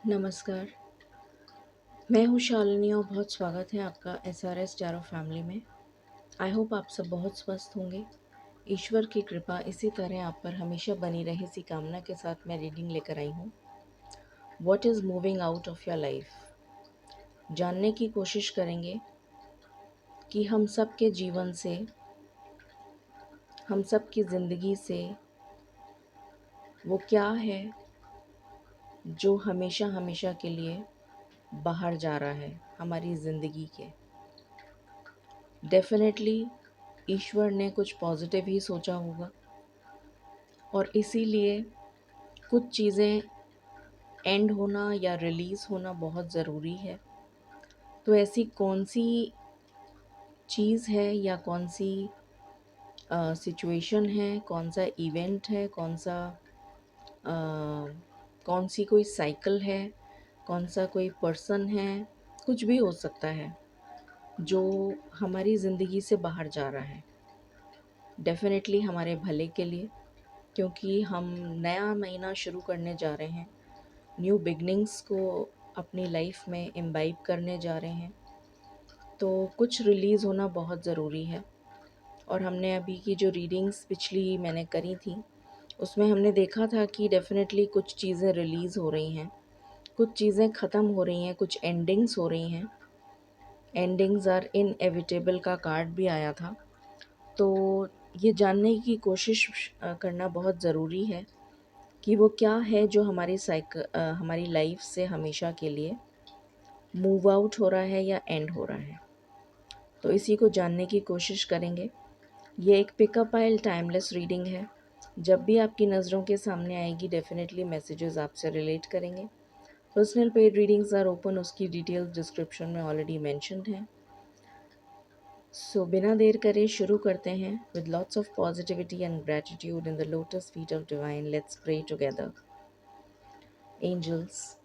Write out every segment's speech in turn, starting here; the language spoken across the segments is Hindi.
नमस्कार। मैं हूँ शालिनी और बहुत स्वागत है आपका SRS टैरो फैमिली में। आई होप आप सब बहुत स्वस्थ होंगे। ईश्वर की कृपा इसी तरह आप पर हमेशा बनी रहे, इसी कामना के साथ मैं रीडिंग लेकर आई हूँ। What is moving out of your life. जानने की कोशिश करेंगे कि हम सब के जीवन से, हम सब की ज़िंदगी से वो क्या है जो हमेशा हमेशा के लिए बाहर जा रहा है हमारी ज़िंदगी के। डेफिनेटली ईश्वर ने कुछ पॉजिटिव ही सोचा होगा और इसीलिए कुछ चीज़ें एंड होना या रिलीज़ होना बहुत ज़रूरी है। तो ऐसी कौन सी चीज़ है या कौन सी सिचुएशन है, कौन सा इवेंट है, कौन सी कोई साइकिल है, कौन सा कोई पर्सन है, कुछ भी हो सकता है जो हमारी ज़िंदगी से बाहर जा रहा है। डेफिनेटली हमारे भले के लिए, क्योंकि हम नया महीना शुरू करने जा रहे हैं, न्यू बिगनिंग्स को अपनी लाइफ में इम्बाइब करने जा रहे हैं। तो कुछ रिलीज़ होना बहुत ज़रूरी है। और हमने अभी की जो रीडिंग्स पिछली मैंने करी थी उसमें हमने देखा था कि डेफ़िनेटली कुछ चीज़ें रिलीज़ हो रही हैं, कुछ चीज़ें ख़त्म हो रही हैं, कुछ एंडिंग्स हो रही हैं। एंडिंग्स आर इनएविटेबल का कार्ड भी आया था। तो ये जानने की कोशिश करना बहुत ज़रूरी है कि वो क्या है जो हमारी लाइफ से हमेशा के लिए मूव आउट हो रहा है या एंड हो रहा है। तो इसी को जानने की कोशिश करेंगे। ये एक पिकअप आइल टाइमलेस रीडिंग है। जब भी आपकी नज़रों के सामने आएगी डेफिनेटली मैसेजेस आपसे रिलेट करेंगे। Personal paid readings are open, उसकी डिटेल्स डिस्क्रिप्शन में ऑलरेडी मेंशन्ड हैं। सो बिना देर करे शुरू करते हैं। With lots of positivity and gratitude in the lotus feet of divine, let's pray together. Angels,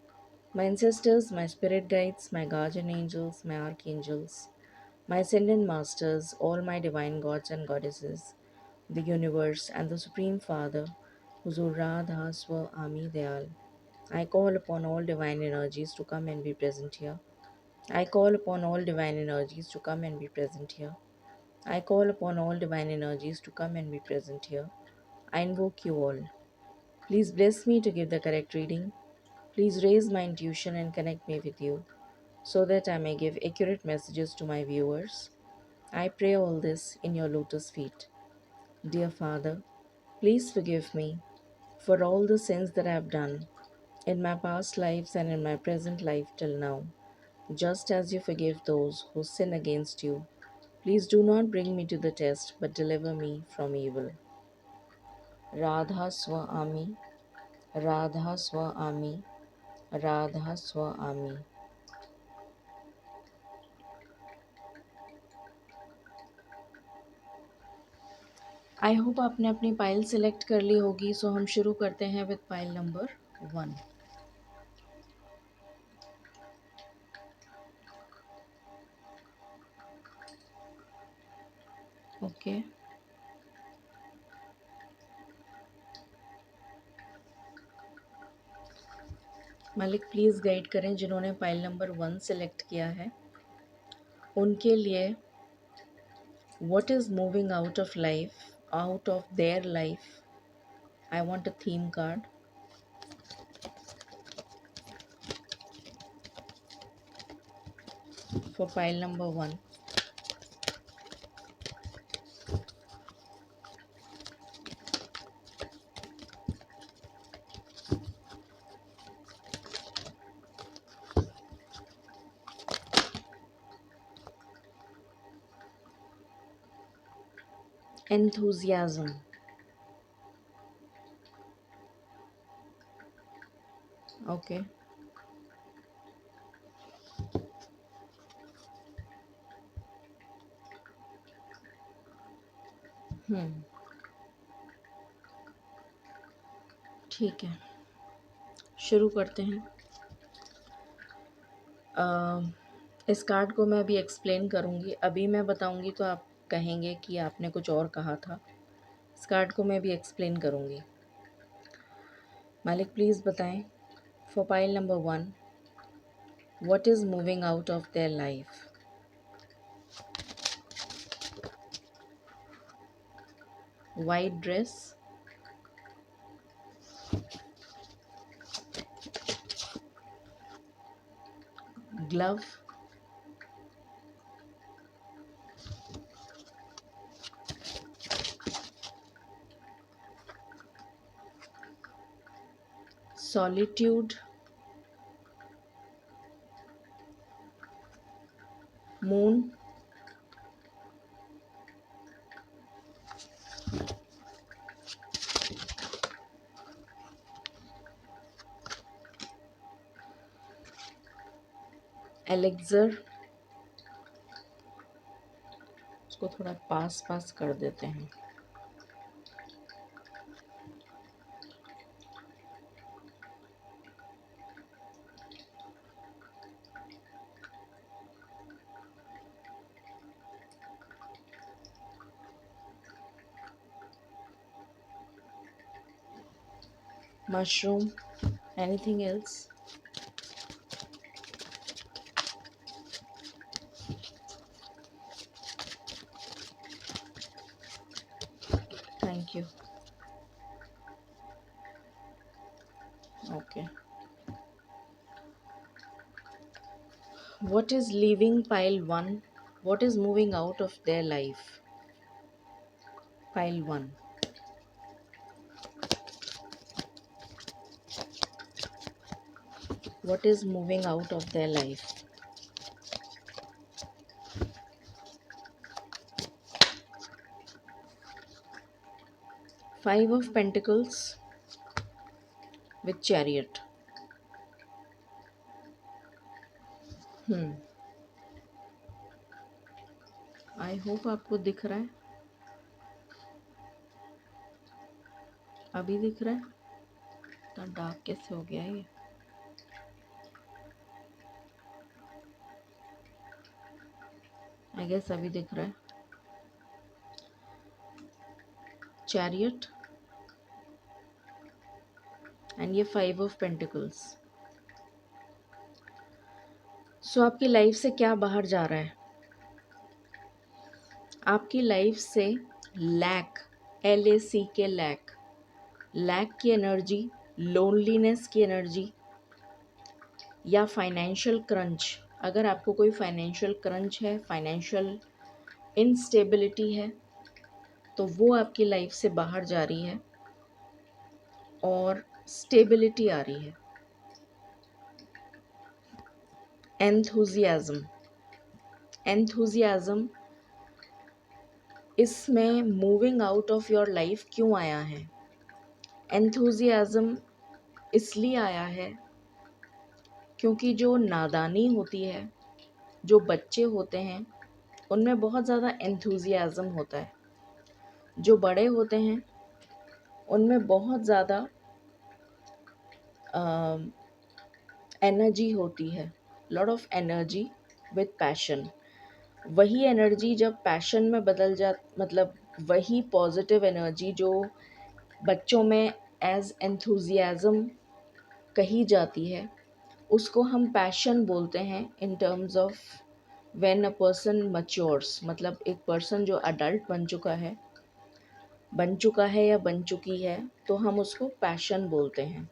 my ancestors, my spirit guides, my guardian angels, my archangels, my ascended masters, all my divine gods and goddesses, the universe and the Supreme Father, Huzur Radha Swa Ami Dayal. I call upon all divine energies to come and be present here. I call upon all divine energies to come and be present here. I call upon all divine energies to come and be present here. I invoke you all. Please bless me to give the correct reading. Please raise my intuition and connect me with you so that I may give accurate messages to my viewers. I pray all this in your lotus feet. Dear Father, please forgive me for all the sins that I have done in my past lives and in my present life till now, just as you forgive those who sin against you. Please do not bring me to the test, but deliver me from evil. Radha Swami, Radha Swami, Radha Swami. I hope आपने अपनी पाइल सिलेक्ट कर ली होगी। सो हम शुरू करते हैं विद पाइल नंबर 1। ओके, मालिक प्लीज़ गाइड करें जिन्होंने पाइल नंबर 1 सिलेक्ट किया है उनके लिए। What is moving out of life, out of their life. I want a theme card. For pile number 1। Enthusiasm. Okay, ठीक है, शुरू करते हैं। इस कार्ड को मैं अभी एक्सप्लेन करूँगी। अभी मैं बताऊँगी तो आप कहेंगे कि आपने कुछ और कहा था। इस कार्ड को मैं अभी एक्सप्लेन करूँगी। मालिक प्लीज़ बताएं For pile number 1, what is moving out of their life? White dress, glove, solitude, moon, elixir. इसको थोड़ा पास पास कर देते हैं. Mushroom. Anything else? Thank you. Okay. What is leaving pile 1? What is moving out of their life? Pile 1. What is moving out of their life? Five of Pentacles with Chariot. I hope आपको दिख रहा है. अभी दिख रहा है. इतना डार्क कैसे हो गया है ये? आई गेस अभी दिख रहा है. चैरियट एंड ये 5 ऑफ पेंटिकल्स. सो आपकी लाइफ से क्या बाहर जा रहा है? आपकी लाइफ से लैक, LACK, लैक की एनर्जी, लोनलीनेस की एनर्जी या फाइनेंशियल क्रंच. अगर आपको कोई फाइनेंशियल क्रंच है, फाइनेंशियल इनस्टेबिलिटी है, तो वो आपकी लाइफ से बाहर जा रही है और स्टेबिलिटी आ रही है. एंथुजियाज्म इसमें moving out of your life क्यों आया है? एंथुजियाज्म इसलिए आया है क्योंकि जो नादानी होती है, जो बच्चे होते हैं, उनमें बहुत ज़्यादा एंथुजियाज्म होता है. जो बड़े होते हैं उनमें बहुत ज़्यादा एनर्जी होती है. Lot of energy with passion. वही एनर्जी जब पैशन में बदल मतलब वही पॉजिटिव एनर्जी जो बच्चों में एज एंथुजियाज्म कही जाती है, उसको हम पैशन बोलते हैं in terms of when a person matures. मतलब एक पर्सन जो अडल्ट बन चुका है या बन चुकी है, तो हम उसको पैशन बोलते हैं.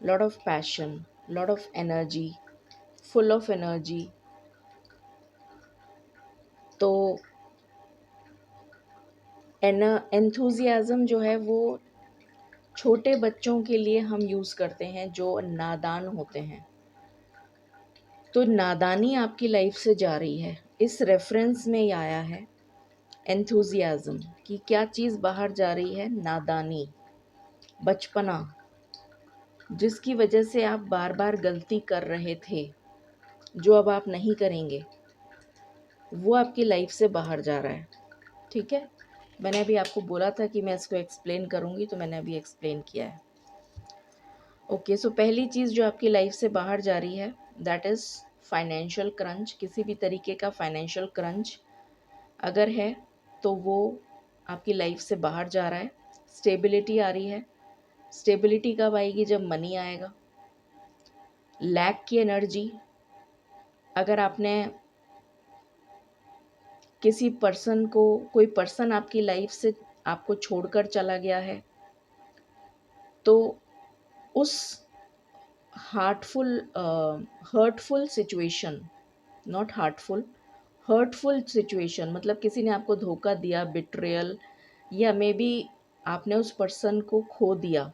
Lot of passion, lot of energy, full of energy. तो एंथुजियाज्म जो है वो छोटे बच्चों के लिए हम यूज़ करते हैं जो नादान होते हैं. तो नादानी आपकी लाइफ से जा रही है. इस रेफरेंस में ये आया है एंथुजियाज्म कि क्या चीज़ बाहर जा रही है? नादानी, बचपना, जिसकी वजह से आप बार बार गलती कर रहे थे, जो अब आप नहीं करेंगे, वो आपकी लाइफ से बाहर जा रहा है. ठीक है, मैंने अभी आपको बोला था कि मैं इसको एक्सप्लेन करूँगी, तो मैंने अभी एक्सप्लेन किया है. ओके, सो पहली चीज़ जो आपकी लाइफ से बाहर जा रही है, दैट इज़ फाइनेंशियल क्रंच. किसी भी तरीके का फाइनेंशियल क्रंच अगर है तो वो आपकी लाइफ से बाहर जा रहा है. स्टेबिलिटी आ रही है. स्टेबिलिटी कब आएगी? जब मनी आएगा. लैक की एनर्जी, अगर आपने किसी पर्सन को, कोई पर्सन आपकी लाइफ से आपको छोड़कर चला गया है, तो उस heartful hurtful situation, not heartful, hurtful situation, मतलब किसी ने आपको धोखा दिया, बिट्रेयल, या मे बी आपने उस पर्सन को खो दिया,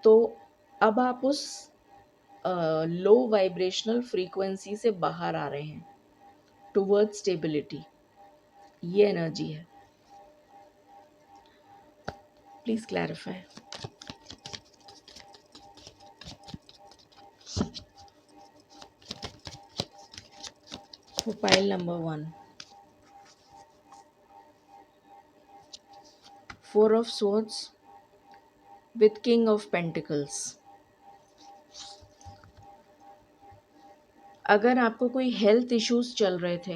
तो अब आप उस लो वाइब्रेशनल फ्रीक्वेंसी से बाहर आ रहे हैं टुवर्ड स्टेबिलिटी। ये एनर्जी है। Please clarify. For pile number 1, 4 of swords with king of pentacles. अगर आपको कोई हेल्थ इश्यूज चल रहे थे,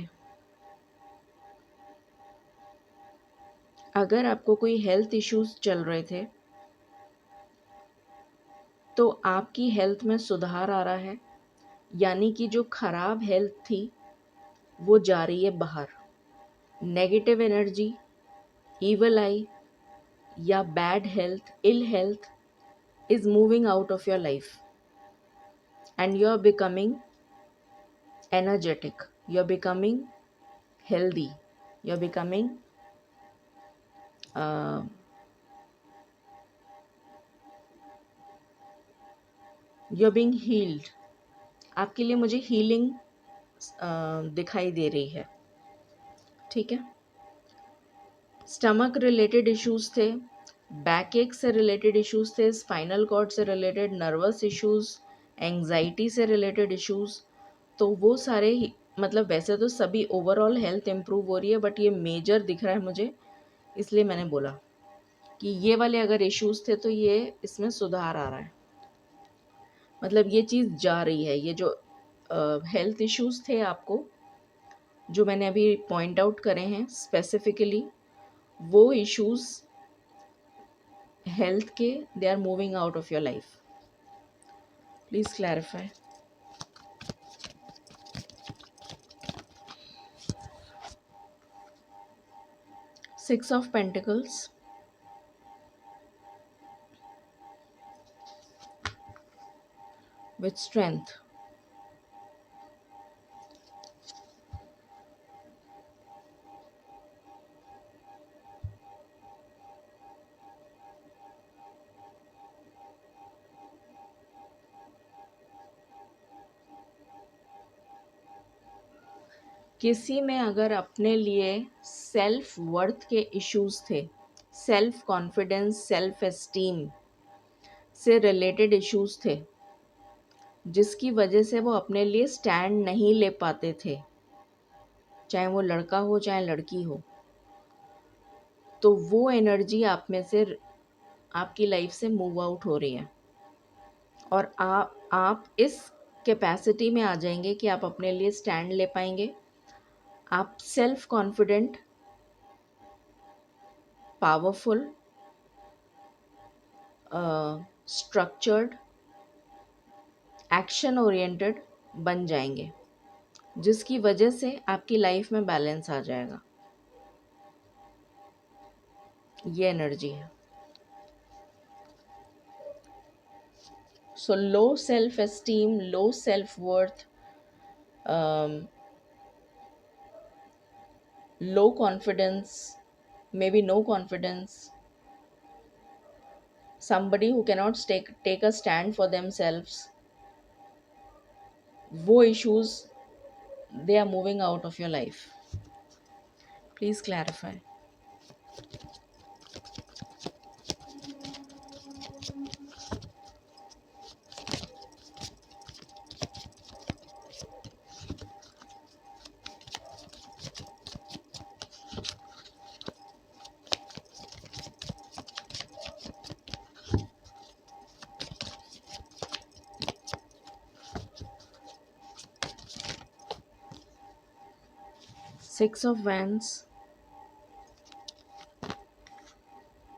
अगर आपको कोई हेल्थ इश्यूज चल रहे थे, तो आपकी हेल्थ में सुधार आ रहा है, यानी कि जो खराब हेल्थ थी वो जा रही है बाहर। नेगेटिव एनर्जी, evil आई या bad health, ill health is moving out of your life and you are becoming energetic, you are becoming healthy, you are becoming uh, you are being healed। आपके लिए मुझे हीलिंग दिखाई दे रही है, ठीक है। स्टमक रिलेटेड इश्यूज थे, बैक एक से रिलेटेड इश्यूज थे, स्पाइनल कॉर्ड से रिलेटेड, नर्वस इश्यूज, एंग्जाइटी से रिलेटेड इश्यूज, तो वो सारे ही, मतलब वैसे तो सभी ओवरऑल हेल्थ इम्प्रूव हो रही है, बट ये मेजर दिख रहा है मुझे, इसलिए मैंने बोला कि ये वाले अगर इश्यूज थे तो ये इसमें सुधार आ रहा है, मतलब ये चीज़ जा रही है। ये जो हेल्थ इश्यूज थे आपको, जो मैंने अभी पॉइंट आउट करे हैं स्पेसिफिकली, वो इश्यूज हेल्थ के, they are moving out of your life. Please clarify. 6 of pentacles with strength. किसी में अगर अपने लिए सेल्फ वर्थ के इश्यूज थे, सेल्फ कॉन्फिडेंस, सेल्फ एस्टीम से रिलेटेड इश्यूज थे, जिसकी वजह से वो अपने लिए स्टैंड नहीं ले पाते थे, चाहे वो लड़का हो चाहे लड़की हो, तो वो एनर्जी आप में से, आपकी लाइफ से मूव आउट हो रही है, और आप इस कैपेसिटी में आ जाएंगे कि आप अपने लिए स्टैंड ले पाएंगे। आप self confident, powerful, structured, action oriented बन जाएंगे, जिसकी वजह से आपकी लाइफ में बैलेंस आ जाएगा। ये एनर्जी है। So low self esteem, low self worth, low confidence, maybe no confidence, somebody who cannot take a stand for themselves, वो issues, they are moving out of your life. Please clarify. Six of Wands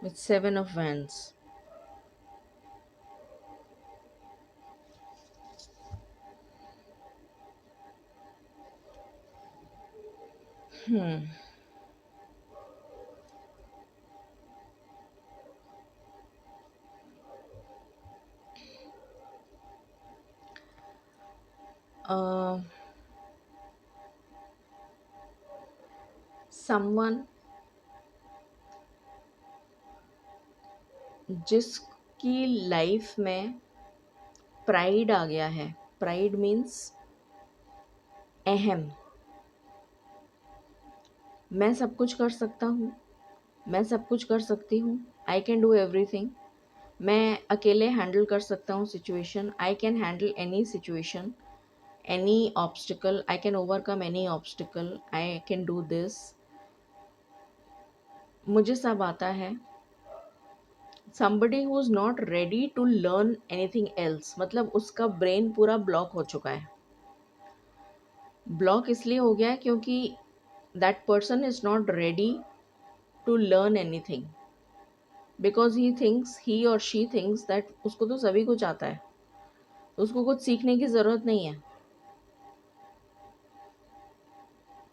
with Seven of Wands. Hmm someone जिसकी लाइफ में प्राइड आ गया है। प्राइड मीन्स अहम। मैं सब कुछ कर सकता हूँ, मैं सब कुछ कर सकती हूँ, आई कैन डू एवरीथिंग। मैं अकेले हैंडल कर सकता हूँ situation, I can handle any situation, any obstacle, I can overcome any obstacle, I can do this. मुझे सब आता है। somebody who is not ready to learn anything else, मतलब उसका ब्रेन पूरा ब्लॉक हो चुका है। ब्लॉक इसलिए हो गया है क्योंकि that person is not ready to learn anything, because he और शी थिंक्स दैट उसको तो सभी कुछ आता है, उसको कुछ सीखने की ज़रूरत नहीं है।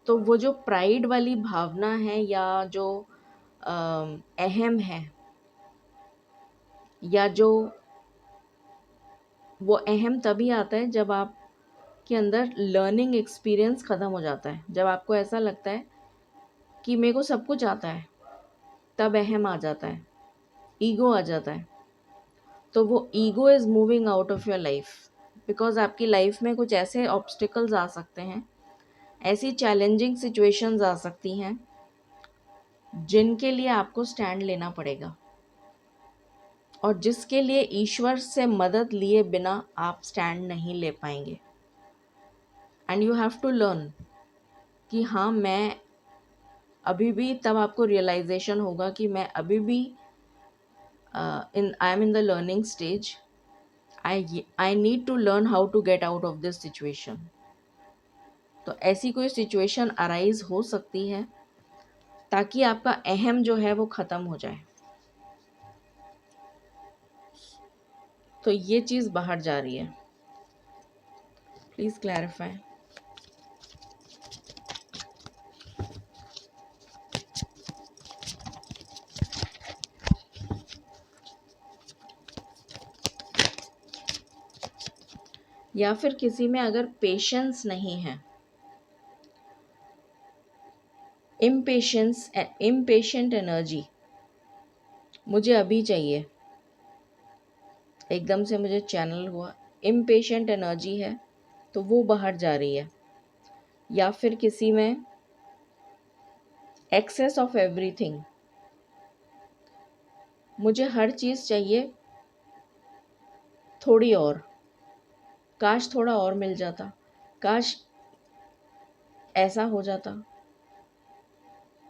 तो वो जो प्राइड वाली भावना है, या जो अहम है, या जो वो अहम तभी आता है जब आप के अंदर लर्निंग एक्सपीरियंस ख़त्म हो जाता है, जब आपको ऐसा लगता है कि मेरे को सब कुछ आता है, तब अहम आ जाता है, ईगो आ जाता है। तो वो ego is moving out of your life, because आपकी लाइफ में कुछ ऐसे ऑब्स्टिकल्स आ सकते हैं, ऐसी चैलेंजिंग सिचुएशंस आ सकती हैं जिनके लिए आपको स्टैंड लेना पड़ेगा, और जिसके लिए ईश्वर से मदद लिए बिना आप स्टैंड नहीं ले पाएंगे। And you have to learn कि हाँ, मैं अभी भी, तब आपको रियलाइजेशन होगा कि मैं अभी भी I am in the learning stage. I need to learn how to get out of this situation. तो ऐसी कोई सिचुएशन अराइज हो सकती है ताकि आपका अहम जो है वो ख़त्म हो जाए। तो ये चीज़ बाहर जा रही है। Please clarify. या फिर किसी में अगर पेशेंस नहीं है, इम्पेशेंट एनर्जी मुझे अभी चाहिए, एकदम से मुझे चैनल हुआ, इम्पेशेंट एनर्जी है, तो वो बाहर जा रही है। या फिर किसी में एक्सेस ऑफ एवरीथिंग, मुझे हर चीज़ चाहिए थोड़ी और, काश थोड़ा और मिल जाता, काश ऐसा हो जाता।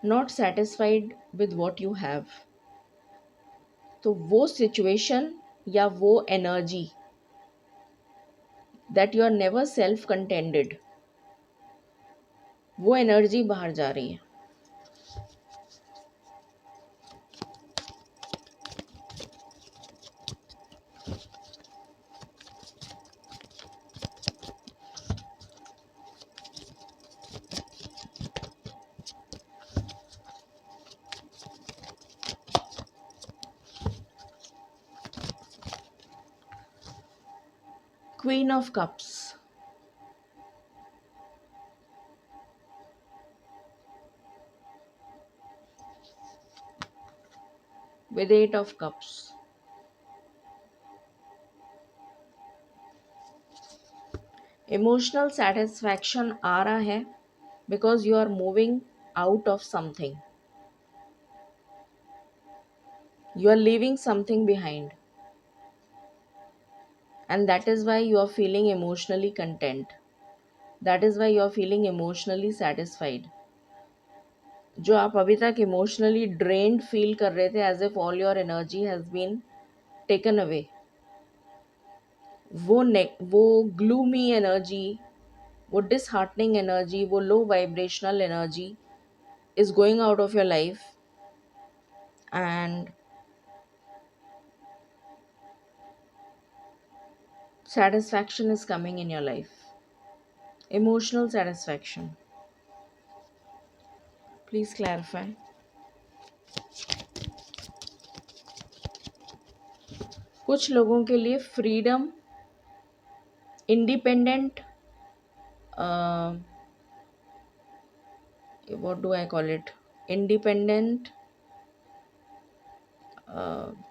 Not satisfied with what you have. तो वो सिचुएशन या वो energy that you are never self contented, वो एनर्जी बाहर जा रही है। Queen of cups, with eight of cups, emotional satisfaction आ रहा है because you are moving out of something, you are leaving something behind, and that is why you are feeling emotionally content, that is why you are feeling emotionally satisfied। जो आप अभी तक इमोशनली ड्रेन्ड फील कर रहे थे, as if all your energy has been taken away, वो ग्लूमी एनर्जी, वो डिसहार्टनिंग एनर्जी, वो low vibrational energy is going out of your life, and satisfaction is coming in your life, emotional satisfaction। Please clarify. कुछ लोगों के लिए freedom, independent, what do I call it, independent,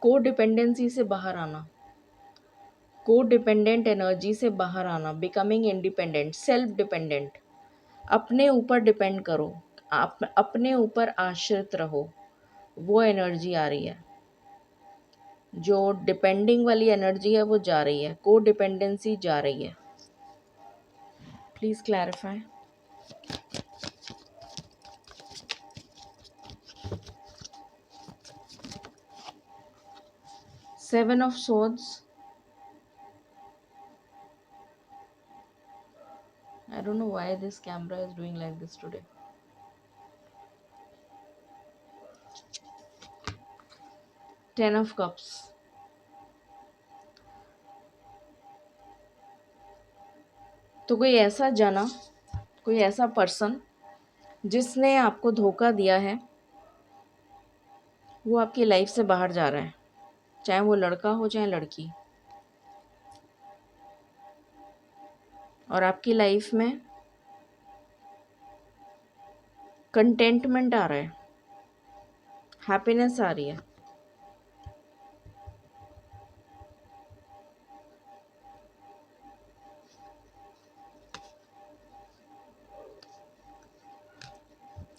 को डिपेंडेंसी से बाहर आना, को डिपेंडेंट एनर्जी से बाहर आना, बिकमिंग इंडिपेंडेंट, सेल्फ डिपेंडेंट, अपने ऊपर डिपेंड करो, आप अपने ऊपर आश्रित रहो, वो एनर्जी आ रही है। जो डिपेंडिंग वाली एनर्जी है वो जा रही है, को डिपेंडेंसी जा रही है। Please clarify. Seven of swords, I don't know why this camera is doing like this today. Ten of cups, तो कोई ऐसा जना, कोई ऐसा पर्सन जिसने आपको धोखा दिया है, वो आपकी लाइफ से बाहर जा रहा है, चाहे वो लड़का हो चाहे लड़की। और आपकी लाइफ में कंटेंटमेंट आ रहा है, हैप्पीनेस आ रही है।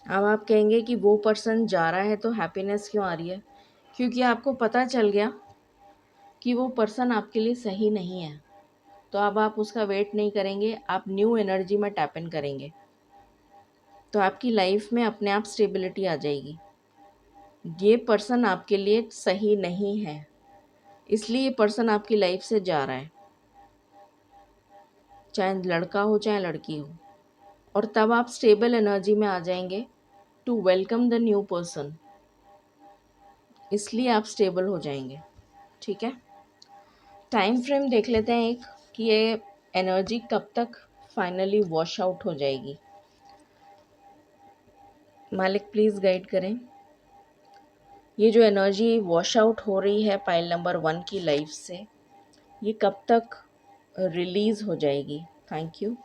अब आप कहेंगे कि वो पर्सन जा रहा है तो हैप्पीनेस क्यों आ रही है? क्योंकि आपको पता चल गया कि वो पर्सन आपके लिए सही नहीं है। तो अब आप उसका वेट नहीं करेंगे, आप न्यू एनर्जी में टैप इन करेंगे, तो आपकी लाइफ में अपने आप स्टेबिलिटी आ जाएगी। ये पर्सन आपके लिए सही नहीं है, इसलिए ये पर्सन आपकी लाइफ से जा रहा है, चाहे लड़का हो चाहे लड़की हो। और तब आप स्टेबल एनर्जी में आ जाएंगे to welcome the new person, इसलिए आप स्टेबल हो जाएंगे। ठीक है, टाइम फ्रेम देख लेते हैं एक, कि ये एनर्जी कब तक फाइनली वॉश आउट हो जाएगी। मालिक प्लीज़ गाइड करें। ये जो एनर्जी वॉश आउट हो रही है पाइल नंबर 1 की लाइफ से, ये कब तक रिलीज़ हो जाएगी? Thank you.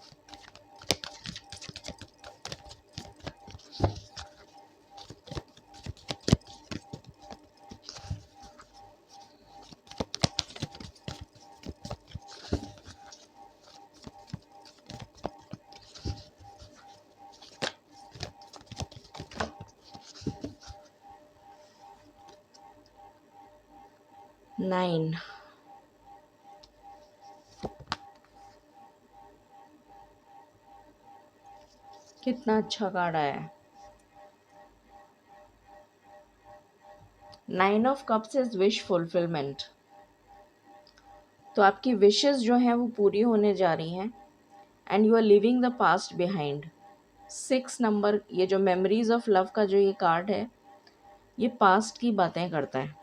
नाइन, कितना अच्छा कार्ड आया है। Nine of cups is wish fulfilment, तो आपकी विशेस जो हैं वो पूरी होने जा रही हैं, and you are living the past behind. 6 number, ये जो मेमोरीज ऑफ लव का जो ये कार्ड है, ये पास्ट की बातें करता है।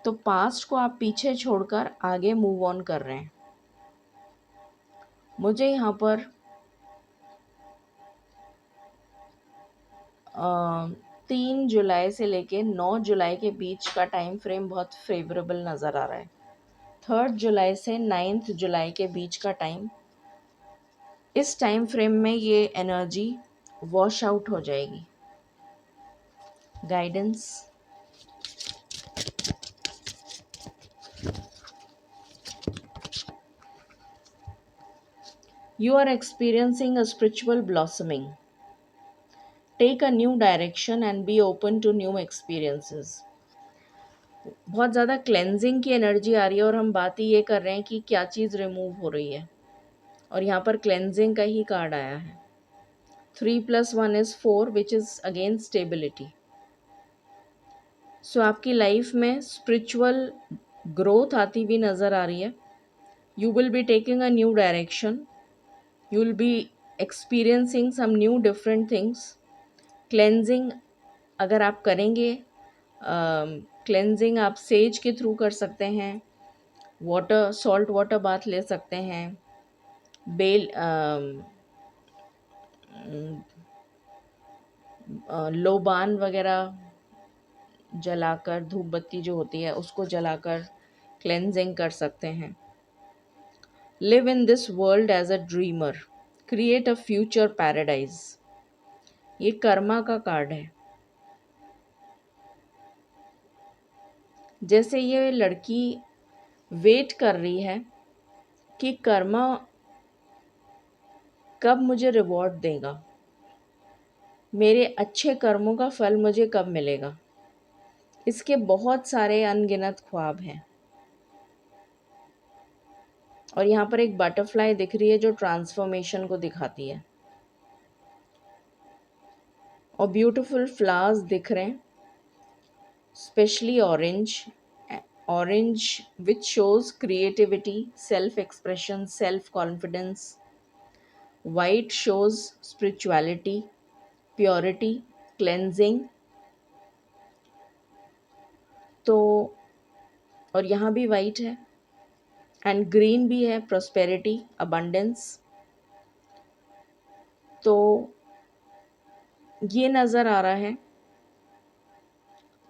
तो पास्ट को आप पीछे छोड़कर आगे मूव ऑन कर रहे हैं। मुझे यहाँ पर 3 जुलाई से लेके 9 जुलाई के बीच का टाइम फ्रेम बहुत फेवरेबल नज़र आ रहा है। 3 जुलाई से 9 जुलाई के बीच का टाइम, इस टाइम फ्रेम में ये एनर्जी वॉश आउट हो जाएगी। Guidance. You are experiencing a spiritual blossoming. Take a new direction and be open to new experiences. बहुत ज़्यादा क्लेंजिंग की एनर्जी आ रही है, और हम बात ही ये कर रहे हैं कि क्या चीज़ रिमूव हो रही है, और यहाँ पर क्लेंजिंग का ही कार्ड आया है। 3+1 is 4, which is again stability. So आपकी लाइफ में स्पिरिचुअल ग्रोथ आती हुई नज़र आ रही है। You will be taking a new direction, you will be experiencing some new different things. Cleansing अगर आप करेंगे, क्लेंजिंग आप सेज के थ्रू कर सकते हैं, वाटर, सॉल्ट वाटर बाथ ले सकते हैं, बेल लोबान वगैरह जलाकर, धूप बत्ती जो होती है उसको जलाकर क्लेंजिंग कर सकते हैं। Live in this world as a dreamer, create a future paradise. ये कर्मा का कार्ड है। जैसे ये लड़की वेट कर रही है कि कर्मा कब मुझे रिवॉर्ड देगा, मेरे अच्छे कर्मों का फल मुझे कब मिलेगा। इसके बहुत सारे अनगिनत ख्वाब हैं। और यहाँ पर एक बटरफ्लाई दिख रही है जो ट्रांसफॉर्मेशन को दिखाती है, और ब्यूटीफुल फ्लावर्स दिख रहे हैं, specially orange. Orange which shows creativity, self expression, self confidence. White shows spirituality, purity, cleansing. तो और यहाँ भी वाइट है, एंड ग्रीन भी है, प्रॉस्पेरिटी, अबंडेंस। तो ये नज़र आ रहा है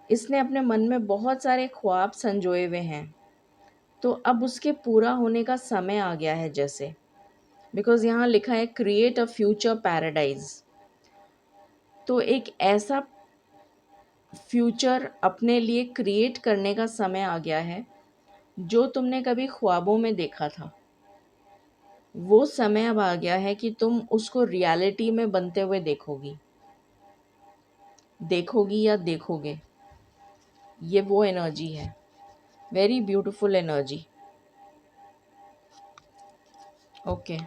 इसने अपने मन में बहुत सारे ख्वाब संजोए हुए हैं, तो अब उसके पूरा होने का समय आ गया है। जैसे बिकॉज यहाँ लिखा है क्रिएट अ फ्यूचर पैराडाइज, तो एक ऐसा फ्यूचर अपने लिए क्रिएट करने का समय आ गया है जो तुमने कभी ख्वाबों में देखा था। वो समय अब आ गया है कि तुम उसको रियलिटी में बनते हुए देखोगी या देखोगे। ये वो एनर्जी है, वेरी ब्यूटीफुल एनर्जी। ओके,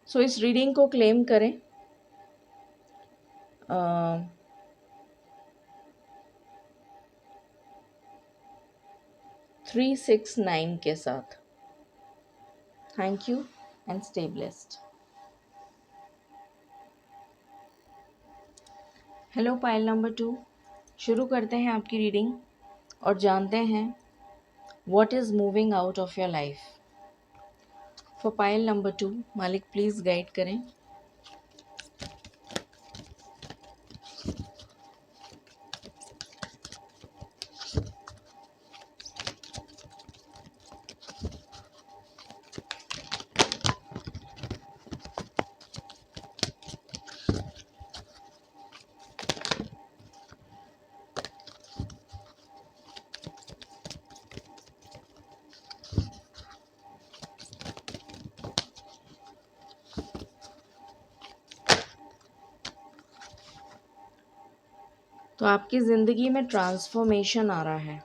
सो इस रीडिंग को क्लेम करें 369 के साथ। Thank you and stay blessed. Hello pile number 2, शुरू करते हैं आपकी रीडिंग और जानते हैं what is moving out of your life. For pile number 2, मालिक प्लीज़ गाइड करें। तो आपकी ज़िंदगी में ट्रांसफॉर्मेशन आ रहा है।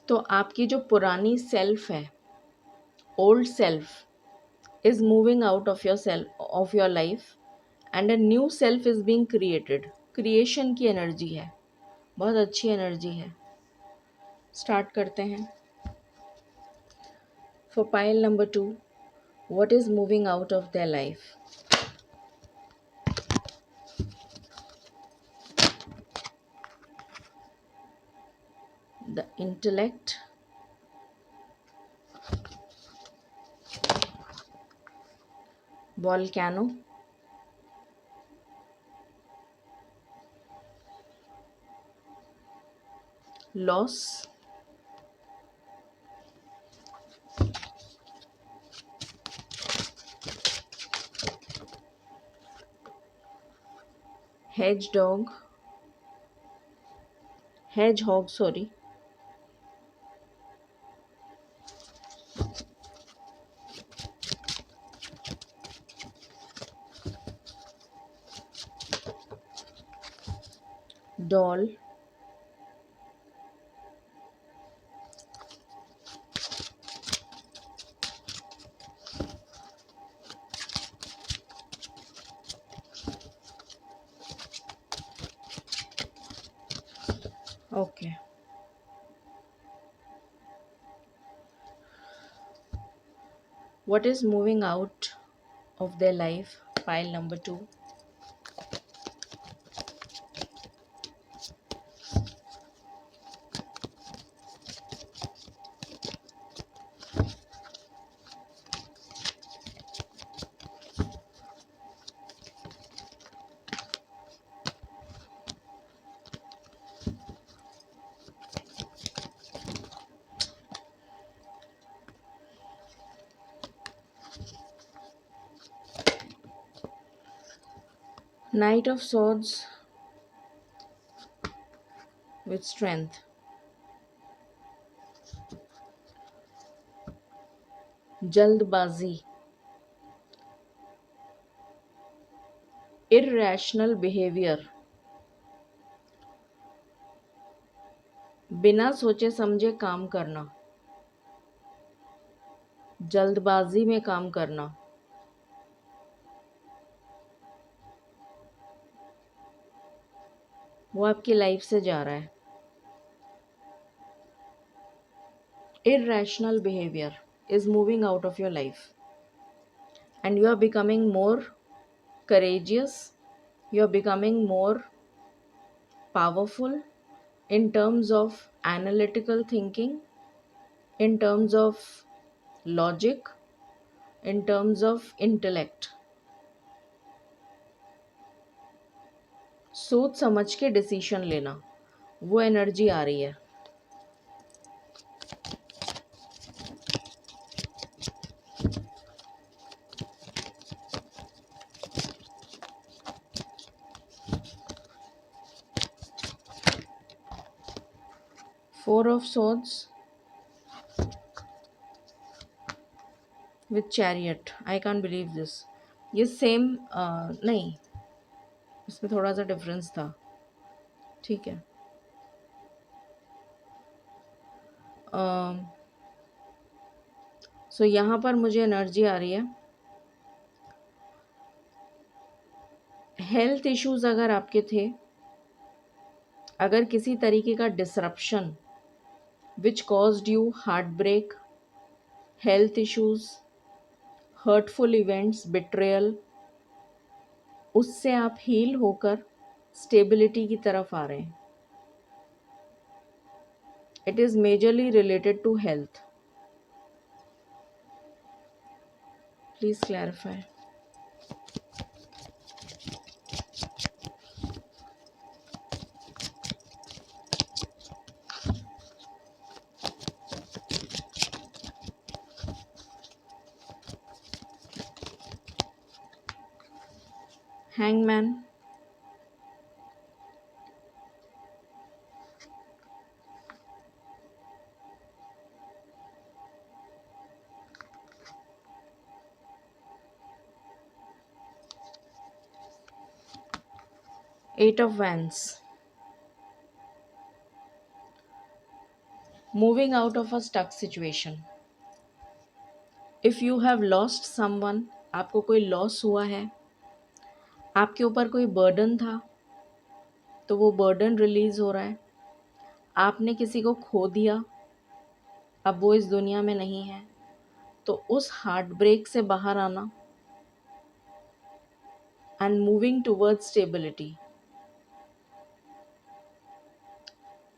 तो आपकी जो पुरानी सेल्फ है, old self is moving out of your self, of your life, and a new self is being created. Creation की एनर्जी है, बहुत अच्छी एनर्जी है। स्टार्ट करते हैं। For pile number 2, what is moving out of their life. The intellect, volcano, loss, hedgehog, sorry, doll, okay. What is moving out of their life, pile number 2. Night of swords with strength, जल्दबाजी, इर्रेशनल बिहेवियर, बिना सोचे समझे काम करना, जल्दबाजी में काम करना, वो आपकी लाइफ से जा रहा है. Irrational behavior is moving out of your life, and you are becoming more courageous, you are becoming more powerful in terms of analytical thinking, in terms of logic, in terms of intellect. सोच समझ के डिसीजन लेना, वो एनर्जी आ रही है. 4 of swords with chariot. I can't believe this. ये सेम नहीं, इसमें थोड़ा सा डिफरेंस था. ठीक है. सो यहाँ पर मुझे एनर्जी आ रही है. हेल्थ इश्यूज अगर आपके थे, अगर किसी तरीके का disruption which caused you heart break, health issues, hurtful events, betrayal, उससे आप हील होकर स्टेबिलिटी की तरफ आ रहे हैं. It is majorly related to health. Please clarify. 'Hangman', 8 of wands, moving out of a stuck situation. If you have lost someone, आपको कोई लॉस हुआ है, आपके ऊपर कोई बर्डन था, तो वो बर्डन रिलीज़ हो रहा है. आपने किसी को खो दिया, अब वो इस दुनिया में नहीं है, तो उस हार्ट ब्रेक से बाहर आना एंड मूविंग टूवर्ड्स स्टेबिलिटी.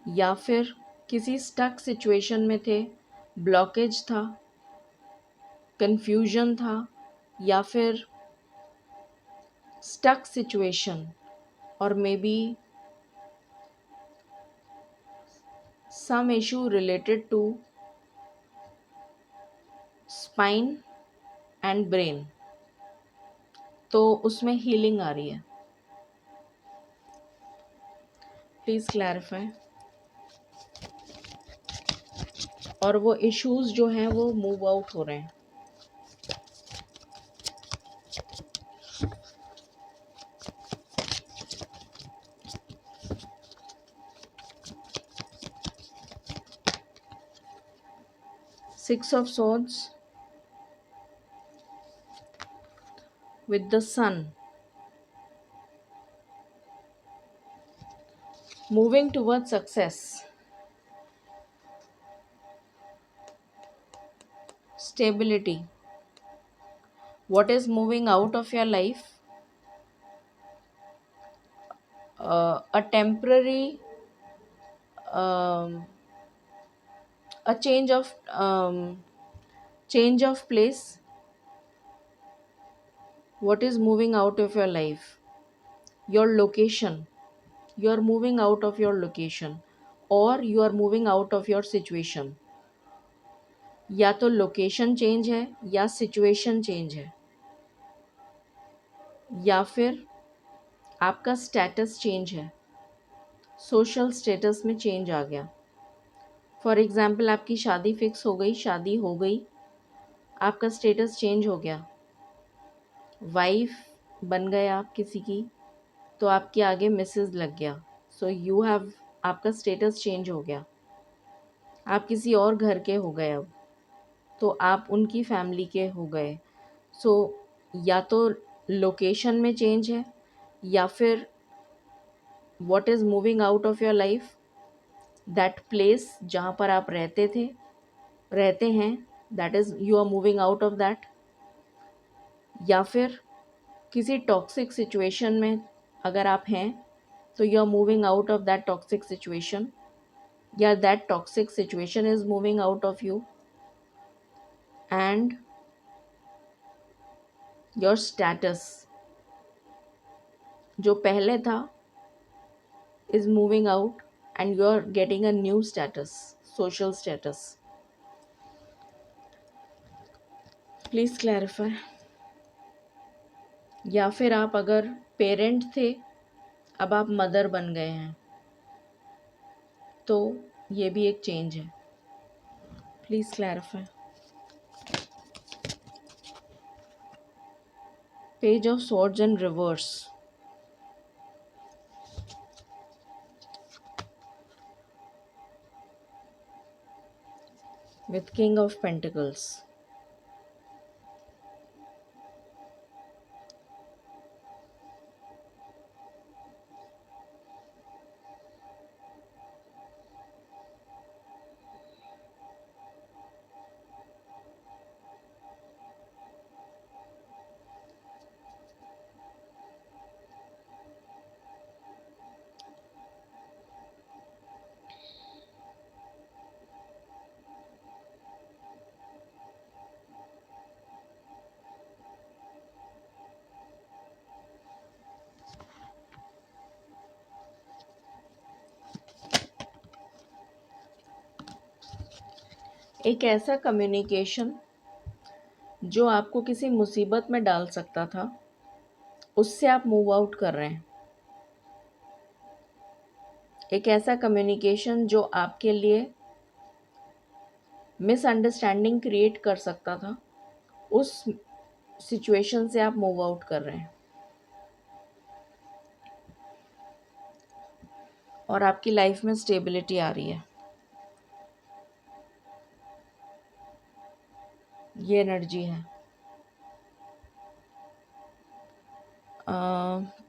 या फिर किसी स्टक सिचुएशन में थे, ब्लॉकेज था, कन्फ्यूजन था, या फिर स्टक सिचुएशन, और may be some issue related to spine and brain, तो उसमें हीलिंग आ रही है. Please clarify. और वो इश्यूज जो हैं वो मूव आउट हो रहे हैं. Six of swords with the sun, moving towards success, stability. What is moving out of your life? A temporary, um, a change of place. What is moving out of your life? Your location. You are moving out of your location, or you are moving out of your situation. या तो लोकेशन चेंज है, या सिचुएशन चेंज है, या फिर आपका स्टेटस चेंज है, सोशल स्टेटस में चेंज आ गया। फॉर एग्ज़ाम्पल आपकी शादी फिक्स हो गई, शादी हो गई, आपका स्टेटस चेंज हो गया, वाइफ बन गए आप किसी की, तो आपके आगे मिसेस लग गया। सो यू हैव, आपका स्टेटस चेंज हो गया, आप किसी और घर के हो गए अब, तो आप उनकी फैमिली के हो गए। सो या तो लोकेशन में चेंज है, या फिर what is moving out of your life, that place जहाँ पर आप रहते हैं, that is you are moving out of that. या फिर किसी टॉक्सिक सिचुएशन में अगर आप हैं, तो you are moving out of that toxic situation, या that toxic situation is moving out of you, and your status जो पहले था is moving out, and you are getting a new status, social status. Please clarify. या फिर आप अगर पेरेंट थे, अब आप मदर बन गए हैं, तो ये भी एक चेंज है। Please clarify. Page of swords in reverse, with king of pentacles. 'एक ऐसा कम्युनिकेशन जो आपको किसी मुसीबत में डाल सकता था, उससे आप मूव आउट कर रहे हैं। एक ऐसा कम्युनिकेशन जो आपके लिए मिसअंडरस्टैंडिंग क्रिएट कर सकता था, उस सिचुएशन से आप मूव आउट कर रहे हैं, और आपकी लाइफ में स्टेबिलिटी आ रही है। ये एनर्जी है।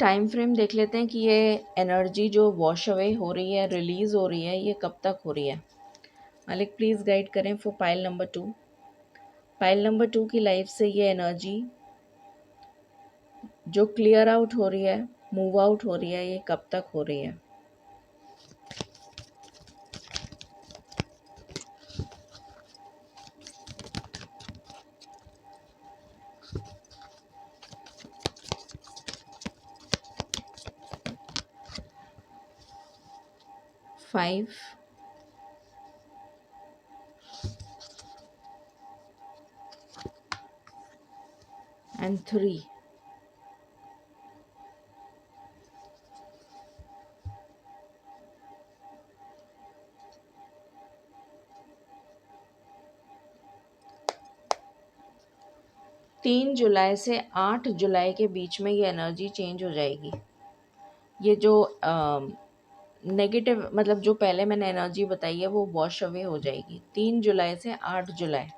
टाइम फ्रेम देख लेते हैं कि ये एनर्जी जो वॉश अवे हो रही है, रिलीज़ हो रही है, ये कब तक हो रही है। मालिक प्लीज़ गाइड करें for pile number 2। Pile number 2 की लाइफ से ये एनर्जी जो क्लियर आउट हो रही है, मूव आउट हो रही है, ये कब तक हो रही है। Five and 3। 3 जुलाई से 8 जुलाई के बीच में ये एनर्जी चेंज हो जाएगी। ये जो नेगेटिव, मतलब जो पहले मैंने एनर्जी बताई है, वो वॉश अवे हो जाएगी 3 जुलाई से 8 जुलाई।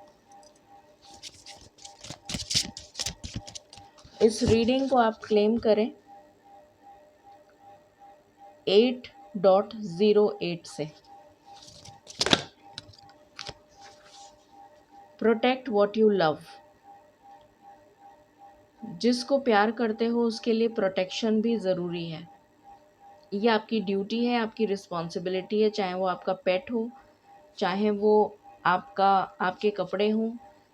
इस रीडिंग को आप क्लेम करें 8.08 से। Protect what you love. जिसको प्यार करते हो उसके लिए प्रोटेक्शन भी ज़रूरी है। ये आपकी ड्यूटी है, आपकी रिस्पॉन्सिबिलिटी है, चाहे वो आपका पेट हो, चाहे वो आपके कपड़े हों,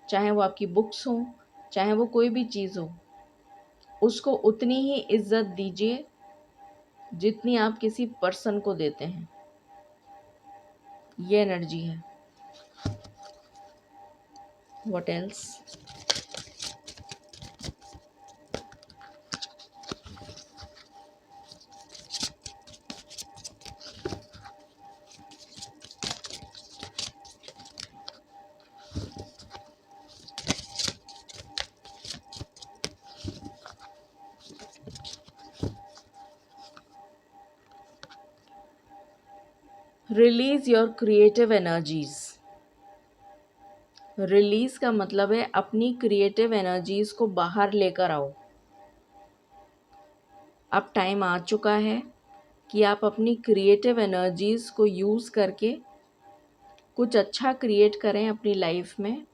चाहे वो आपकी बुक्स हों, चाहे वो कोई भी चीज़ हो, उसको उतनी ही इज्जत दीजिए जितनी आप किसी पर्सन को देते हैं। ये एनर्जी है। What else? Release your creative energies. Release का मतलब है अपनी क्रिएटिव एनर्जीज को बाहर लेकर आओ। अब टाइम आ चुका है कि आप अपनी क्रिएटिव एनर्जीज को यूज़ करके कुछ अच्छा क्रिएट करें अपनी लाइफ में,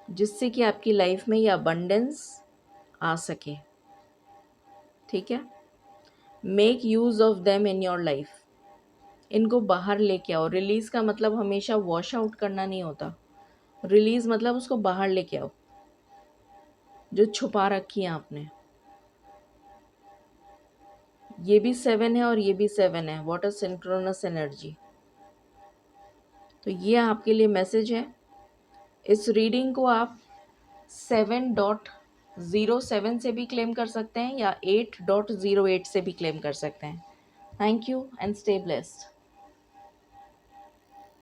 जिससे कि आपकी लाइफ में ये अबंडेंस आ सके। ठीक है, make use of them in your life. इनको बाहर लेके आओ। रिलीज़ का मतलब हमेशा वॉश आउट करना नहीं होता। रिलीज़ मतलब उसको बाहर लेके आओ जो छुपा रखी है आपने। ये भी 7 है और ये भी 7 है। What a synchronous energy. तो ये आपके लिए मैसेज है। इस रीडिंग को आप 7.07 से भी क्लेम कर सकते हैं या 8.08 से भी क्लेम कर सकते हैं। Thank you and stay blessed.